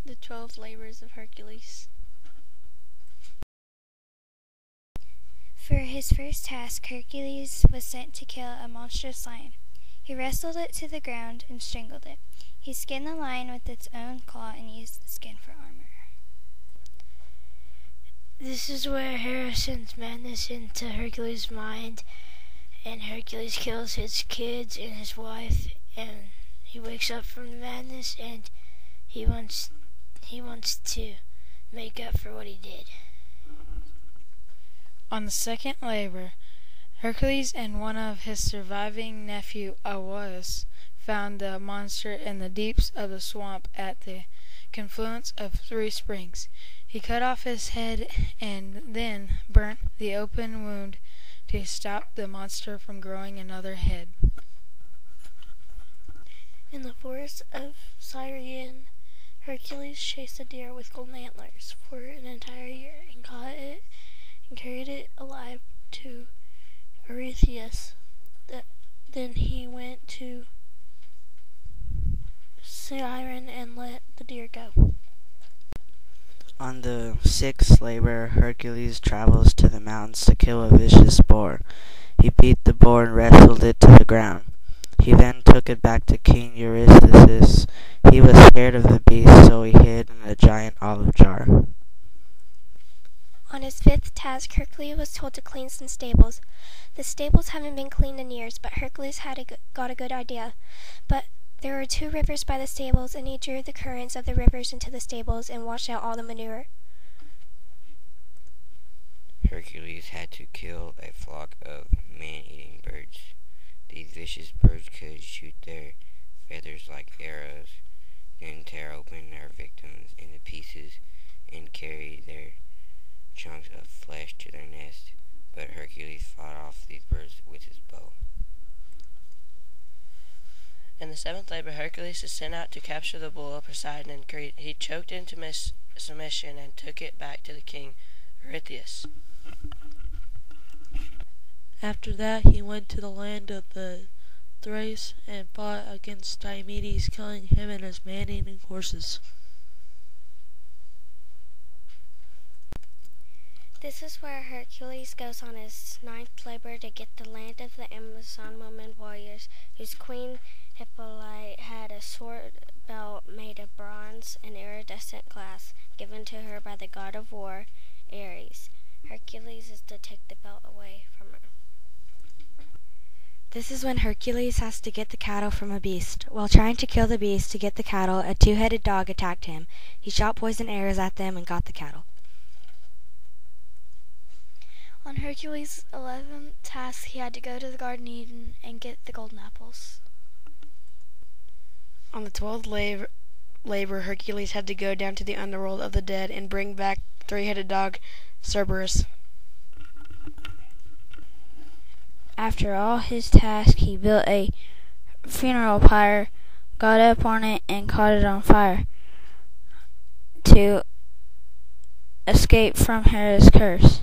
The 12 Labors of Hercules. For his first task, Hercules was sent to kill a monstrous lion. He wrestled it to the ground and strangled it. He skinned the lion with its own claw and used the skin for armor. This is where Hera sends madness into Hercules' mind, and Hercules kills his kids and his wife, and he wakes up from the madness, and he wants to make up for what he did. On the second labor, Hercules and one of his surviving nephew, Aeolus, found the monster in the deeps of the swamp at the confluence of 3 springs. He cut off his head and then burnt the open wound to stop the monster from growing another head. In the forest of Syrian, Hercules chased a deer with golden antlers for an entire year and caught it and carried it alive to Eurystheus. Then he went to Syrian and let the deer go. On the 6th labor, Hercules travels to the mountains to kill a vicious boar. He beat the boar and wrestled it to the ground. He then took it back to King Eurystheus. He was scared of the beast, so he hid in a giant olive jar. On his 5th task, Hercules was told to clean some stables. The stables haven't been cleaned in years, but Hercules got a good idea. But there were 2 rivers by the stables, and he drew the currents of the rivers into the stables and washed out all the manure. Hercules had to kill a flock of man-eating birds. These vicious birds could shoot their feathers like arrows, then tear open their victims into pieces and carry their chunks of flesh to their nest. But Hercules fought off these birds with his bow. In the 7th labor, Hercules is sent out to capture the bull of Poseidon in Crete. He choked into submission and took it back to the king, Eurystheus. After that, he went to the land of the Thrace and fought against Diomedes, killing him and his man-eating horses. This is where Hercules goes on his 9th labor to get the land of the Amazon women warriors, whose queen Hippolyte had a sword belt made of bronze and iridescent glass, given to her by the god of war, Ares. Hercules is to take the belt away from her. This is when Hercules has to get the cattle from a beast. While trying to kill the beast to get the cattle, a 2-headed dog attacked him. He shot poison arrows at them and got the cattle. On Hercules' 11th task, he had to go to the Garden of Eden and get the golden apples. On the 12th labor, Hercules had to go down to the underworld of the dead and bring back the 3-headed dog, Cerberus. After all his tasks, he built a funeral pyre, got up on it, and caught it on fire to escape from Hera's curse.